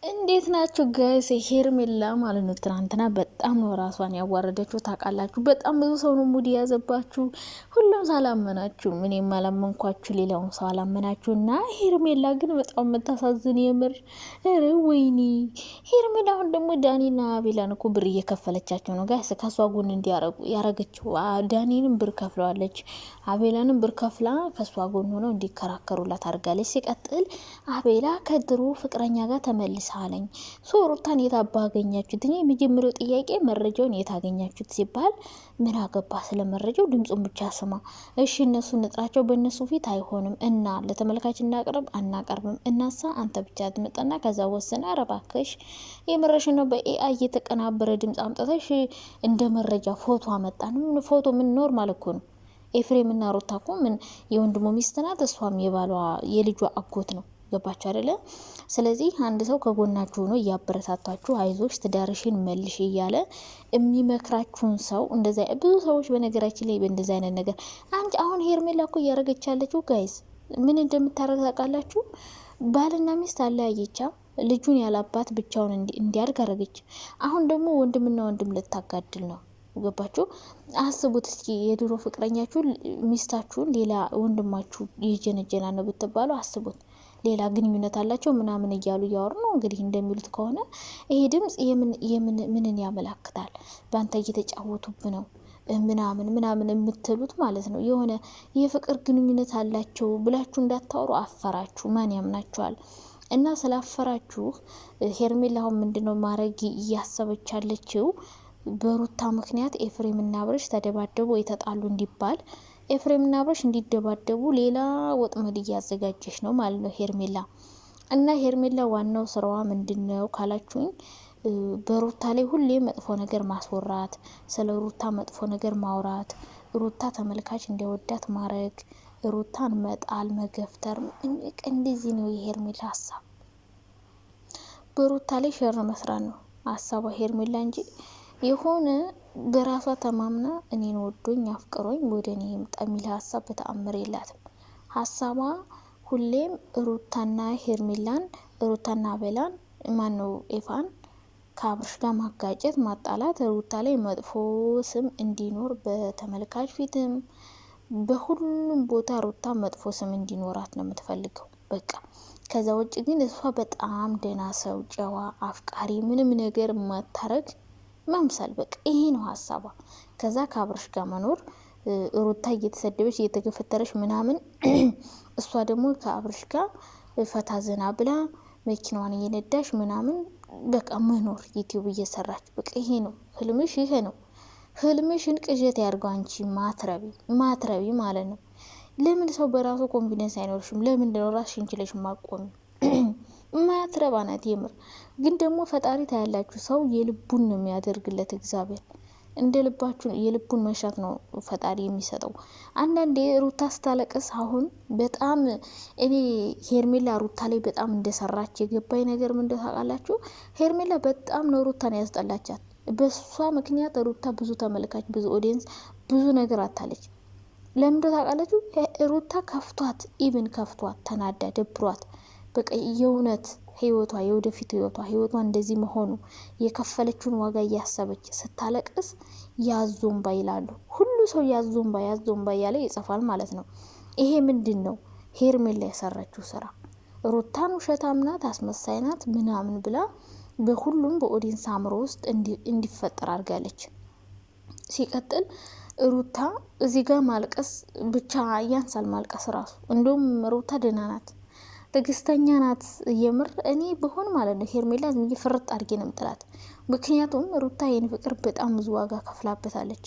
እንዴት ናችሁ ጋይስ? ሄርሜላ ማለት ነው ትናንትና በጣም ነው ራሷን ያዋረደችው ታውቃላችሁ። በጣም ብዙ ሰው ነው ሙድ ያዘባችሁ። ሁሉም ሳላመናችሁ እኔም አላመንኳችሁ፣ ሌላውን ሰው አላመናችሁ እና ሄርሜላ ግን በጣም የምታሳዝን የምር። ኧረ ወይኔ ሄርሜላ አሁን ደግሞ ዳኒና አቤላን እኮ ብር እየከፈለቻቸው ነው ጋይስ፣ ከሷ ጎን እንዲያረጉ ያረገችው። ዳኒንም ብር ከፍለዋለች፣ አቤላንም ብር ከፍላ ከሷ ጎን ሆነው እንዲከራከሩላት አድርጋለች። ሲቀጥል አቤላ ከድሮ ፍቅረኛ ጋር ተመልሳ አለኝ። ሩታን የት አባ አገኛችሁት? እኔ የመጀመሪያው ጥያቄ መረጃውን የት አገኛችሁት ሲባል ምን አገባ ስለ መረጃው፣ ድምፁን ብቻ ስማ። እሺ እነሱ ንጥራቸው በእነሱ ፊት አይሆንም እና ለተመልካች እናቅርብ አናቀርብም እናሳ አንተ ብቻ ትመጣና ከዛ ወሰነ። አረባከሽ የመረሽ ነው በኤአይ የተቀናበረ ድምፅ አምጥተሽ እንደ መረጃ ፎቶ አመጣን። ፎቶ ምን ኖርማል እኮ ነው። ኤፍሬም እና ሩታ እኮ ምን የወንድሙ ሚስት ናት፣ እሷም የባሏ የልጇ አጎት ነው። ገባችሁ አይደለ? ስለዚህ አንድ ሰው ከጎናችሁ ሆኖ እያበረታታችሁ አይዞሽ ትዳርሽን መልሽ እያለ የሚመክራችሁን ሰው እንደዛ ብዙ ሰዎች በነገራችን ላይ በእንደዛ አይነት ነገር አንቺ አሁን ሄርሜላ እኮ እያረገች ያለችው ጋይስ ምን እንደምታረግ ታውቃላችሁ? ባልና ሚስት አለያየቻ፣ ልጁን ያላባት ብቻውን እንዲያድግ አረገች። አሁን ደግሞ ወንድምና ወንድም ልታጋድል ነው። ገባችሁ? አስቡት እስኪ የድሮ ፍቅረኛችሁ ሚስታችሁን ሌላ ወንድማችሁ ይጀነጀና ነው ብትባሉ አስቡት። ሌላ ግንኙነት አላቸው ምናምን እያሉ እያወሩ ነው እንግዲህ እንደሚሉት ከሆነ ይሄ ድምጽ ምንን ያመላክታል? በአንተ እየተጫወቱብ ነው ምናምን የምትሉት ማለት ነው። የሆነ የፍቅር ግንኙነት አላቸው ብላችሁ እንዳታወሩ አፈራችሁ። ማን ያምናችኋል? እና ስላፈራችሁ ሄርሜላ አሁን ምንድነው ማድረግ እያሰበች ያለችው? በሩታ ምክንያት ኤፍሬም እና አብርሽ ተደባደቡ የተጣሉ እንዲባል ኤፍሬምና አብርሽ እንዲደባደቡ ሌላ ወጥመድ እያዘጋጀች ነው ማለት ነው ሄርሜላ። እና ሄርሜላ ዋናው ስራዋ ምንድነው ካላችሁኝ፣ በሩታ ላይ ሁሌ መጥፎ ነገር ማስወራት፣ ስለ ሩታ መጥፎ ነገር ማውራት፣ ሩታ ተመልካች እንዲወዳት ማድረግ፣ ሩታን መጣል መገፍተር። እንደዚህ ነው የሄርሜላ ሀሳብ። በሩታ ላይ ሸር መስራት ነው ሀሳቧ ሄርሜላ እንጂ የሆነ በራሷ ተማምና እኔን ወዶኝ አፍቅሮኝ ወደ እኔ ይምጣ የሚል ሀሳብ በተአምር የላትም። ሀሳቧ ሁሌም ሩታና ሄርሜላን ሩታና አቤላን ማነው ኤፋን ከአብርሽ ጋር ማጋጨት ማጣላት፣ ሩታ ላይ መጥፎ ስም እንዲኖር በተመልካች ፊትም በሁሉም ቦታ ሩታ መጥፎ ስም እንዲኖራት ነው የምትፈልገው። በቃ ከዛ ውጭ ግን እሷ በጣም ደህና ሰው ጨዋ አፍቃሪ ምንም ነገር ማታረግ መምሰል በቃ ይሄ ነው ሀሳቧ። ከዛ ከአብርሽ ጋር መኖር፣ ሩታ እየተሰደበች እየተገፈተረች ምናምን እሷ ደግሞ ከአብርሽ ጋር ፈታ ዘና ብላ መኪናዋን እየነዳሽ ምናምን በቃ መኖር ዩቲዩብ እየሰራች በቃ ይሄ ነው ህልምሽ። ይሄ ነው ህልምሽን ቅዠት ያድርገው አንቺ ማትረቢ ማለት ነው። ለምን ሰው በራሱ ኮንፊደንስ አይኖርሽም? ለምንድን ነው ራስሽን ችለሽ ማቆሚ? ማትረባ ናት የምር። ግን ደግሞ ፈጣሪ ታያላችሁ፣ ሰው የልቡን ነው የሚያደርግለት። እግዚአብሔር እንደ ልባችሁ የልቡን መሻት ነው ፈጣሪ የሚሰጠው። አንዳንዴ ሩታ ስታለቅስ አሁን በጣም እኔ ሄርሜላ ሩታ ላይ በጣም እንደሰራች የገባኝ ነገር ምን ታውቃላችሁ? ሄርሜላ በጣም ነው ሩታን ያስጠላቻት። በሷ ምክንያት ሩታ ብዙ ተመልካች ብዙ ኦዲየንስ ብዙ ነገር አታለች። ለምን ታውቃላችሁ? ሩታ ከፍቷት ተናዳ ደብሯት በቃ የእውነት ህይወቷ የወደፊት ህይወቷ እንደዚህ መሆኑ የከፈለችውን ዋጋ እያሰበች ስታለቅስ ያዞምባ ይላሉ። ሁሉ ሰው ያዞምባ እያለ ይጽፋል ማለት ነው። ይሄ ምንድን ነው? ሄርሜላ የሰራችው ስራ። ሩታን ውሸታም ናት አስመሳይ ናት ምናምን ብላ በሁሉም በኦዲየንስ አእምሮ ውስጥ እንዲፈጠር አድርጋለች። ሲቀጥል ሩታ እዚህ ጋር ማልቀስ ብቻ ያንሳል፣ ማልቀስ ራሱ። እንደውም ሩታ ደህና ናት ትግስተኛ ናት። የምር እኔ በሆን ማለት ነው ሄርሜላ ዝም ፍርጥ አድርጌ ነው የምጥላት። ምክንያቱም ሩታ የኔ ፍቅር በጣም ብዙ ዋጋ ከፍላበታለች።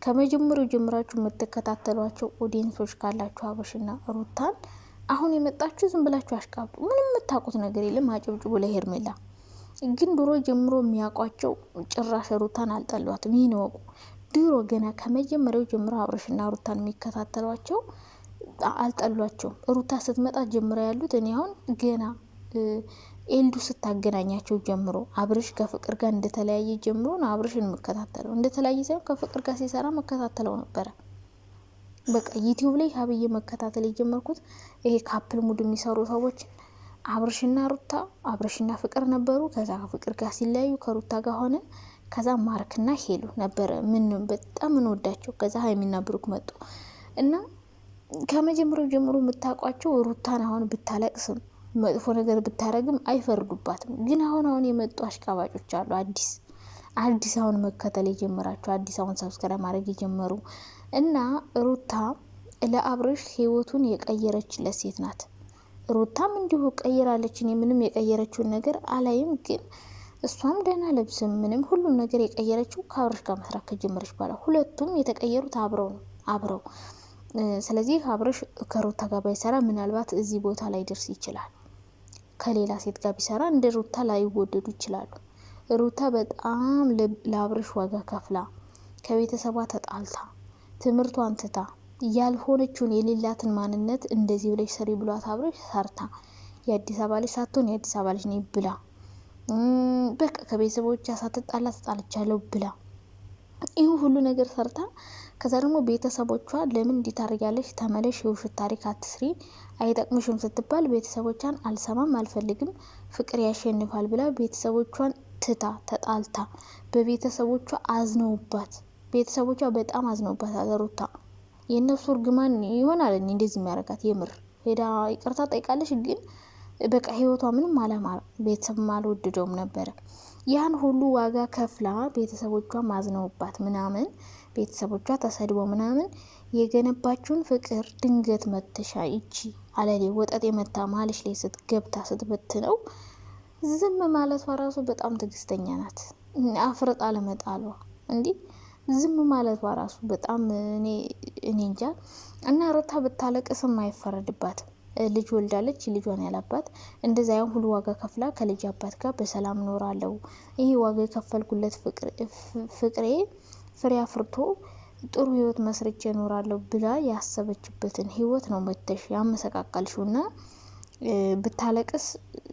ከመጀመሪያው ጀምራችሁ የምትከታተሏቸው ኦዲየንሶች ካላችሁ አብርሽና ሩታን አሁን የመጣችሁ ዝም ብላችሁ አሽቃብጡ። ምንም የምታውቁት ነገር የለም። አጨብጭቡ ለሄርሜላ። ግን ድሮ ጀምሮ የሚያውቋቸው ጭራሽ ሩታን አልጠሏትም። ይህን ወቁ። ድሮ ገና ከመጀመሪያው ጀምሮ አብርሽና ሩታን የሚከታተሏቸው አልጠሏቸውም። ሩታ ስትመጣ ጀምሮ ያሉት እኔ አሁን ገና ኤልዱ ስታገናኛቸው ጀምሮ አብርሽ ከፍቅር ጋር እንደተለያየ ጀምሮ ነው አብርሽን መከታተለው። እንደተለያየ ሳይሆን ከፍቅር ጋር ሲሰራ መከታተለው ነበረ። በቃ ዩቲዩብ ላይ ሀብዬ መከታተል የጀመርኩት ይሄ ካፕል ሙድ የሚሰሩ ሰዎች አብርሽና ሩታ አብርሽና ፍቅር ነበሩ። ከዛ ፍቅር ጋር ሲለያዩ ከሩታ ጋር ሆነ። ከዛ ማርክና ሄሉ ነበረ ምን በጣም እንወዳቸው። ከዛ ሀይሚና ብሩክ መጡ እና ከመጀመሪያው ጀምሮ የምታውቋቸው ሩታን አሁን ብታለቅስም መጥፎ ነገር ብታረግም አይፈርዱባትም። ግን አሁን የመጡ አሽቃባጮች አሉ። አዲስ አሁን መከተል የጀመራቸው አዲስ አሁን ሰብስክራይብ ማድረግ የጀመሩ እና ሩታ ለአብርሽ ህይወቱን የቀየረችለት ሴት ናት። ሩታም እንዲሁ ቀይራለች። እኔ ምንም የቀየረችውን ነገር አላይም። ግን እሷም ደህና ልብስም ምንም ሁሉም ነገር የቀየረችው ከአብርሽ ጋር መስራት ከጀመረች በኋላ ሁለቱም የተቀየሩት አብረው። ስለዚህ አብርሽ ከሩታ ጋር ባይሰራ ምናልባት እዚህ ቦታ ላይ ደርስ ይችላል። ከሌላ ሴት ጋር ቢሰራ እንደ ሩታ ላይወደዱ ይችላሉ። ሩታ በጣም ለአብርሽ ዋጋ ከፍላ ከቤተሰቧ ተጣልታ ትምህርቷን ትታ ያልሆነችውን የሌላትን ማንነት እንደዚህ ብለሽ ሰሪ ብሏት አብርሽ ሰርታ የአዲስ አበባ ልጅ ሳትሆን የአዲስ አበባ ልጅ ነኝ ብላ በቃ ከቤተሰቦቿ ሳትጣላ ተጣልቻለሁ ብላ ይህ ሁሉ ነገር ሰርታ ከዛ ደግሞ ቤተሰቦቿ ለምን እንዲታርጋለሽ ተመለሽ የውሸት ታሪክ አትስሪ አይጠቅምሽም ስትባል ቤተሰቦቿን አልሰማም አልፈልግም ፍቅር ያሸንፋል ብላ ቤተሰቦቿን ትታ ተጣልታ በቤተሰቦቿ አዝነውባት ቤተሰቦቿ በጣም አዝነውባት ሩታ የነሱ እርግማን ይሆናል እንደዚህ የሚያረጋት የምር ሄዳ ይቅርታ ጠይቃለሽ። ግን በቃ ህይወቷ ምንም አላማረ ቤተሰብ አልወደደውም ነበር። ያን ሁሉ ዋጋ ከፍላ ቤተሰቦቿ ማዝነውባት ምናምን ቤተሰቦቿ ተሰድበው ምናምን የገነባችውን ፍቅር ድንገት መተሻ ይቺ አለሌ ወጠጥ የመታ ማለሽ ላይ ስትገብታ ስትበትነው ዝም ማለቷ ራሱ በጣም ትግስተኛ ናት። አፍርጣ ለመጣሏ እንዲህ ዝም ማለቷ ራሱ በጣም እኔ እንጃ። እና ሩታ ብታለቅስም አይፈረድባትም። ልጅ ወልዳለች። ልጇን ያላባት እንደዛ ያን ሁሉ ዋጋ ከፍላ ከልጅ አባት ጋር በሰላም ኖራለሁ ይሄ ዋጋ የከፈልኩለት ፍቅሬ ፍሬ አፍርቶ ጥሩ ህይወት መስርቼ ኖራለሁ ብላ ያሰበችበትን ህይወት ነው መተሽ ያመሰቃቀልሽውና ብታለቅስ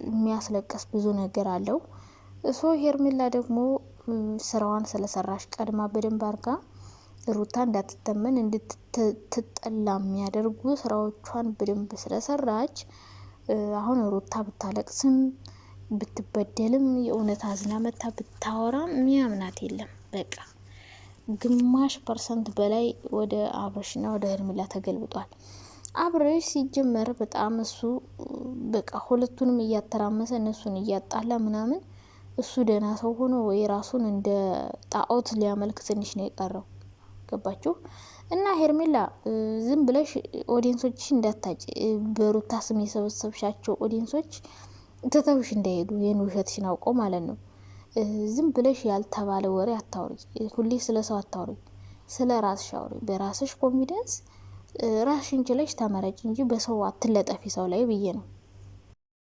የሚያስለቅስ ብዙ ነገር አለው። እሱ ሄርሜላ ደግሞ ስራዋን ስለሰራሽ ቀድማ በደንብ አርጋ ሩታ እንዳትተመን እንድትጠላ የሚያደርጉ ስራዎቿን በደንብ ስለሰራች አሁን ሩታ ብታለቅስም ብትበደልም የእውነት አዝና መታ ብታወራም የሚያምናት የለም። በቃ ግማሽ % በላይ ወደ አብርሽና ወደ ሄርሜላ ተገልብጧል። አብርሽ ሲጀመር በጣም እሱ በቃ ሁለቱንም እያተራመሰ እነሱን እያጣላ ምናምን እሱ ደህና ሰው ሆኖ ወይ ራሱን እንደ ጣዖት ሊያመልክ ትንሽ ነው የቀረው። ገባችሁ? እና ሄርሜላ ዝም ብለሽ ኦዲየንሶች እንዳታጭ በሩታ ስም የሰበሰብሻቸው ኦዲየንሶች ተተውሽ እንዳይሄዱ ይሄን ውሸትሽን አውቀው ማለት ነው። ዝም ብለሽ ያልተባለ ወሬ አታውሪ። ሁሌ ስለ ሰው አታውሪ፣ ስለ ራስሽ አውሪ። በራስሽ ኮንፊደንስ ራስሽን ችለሽ ተመረጭ እንጂ በሰው አትለጠፊ ሰው ላይ ብዬ ነው።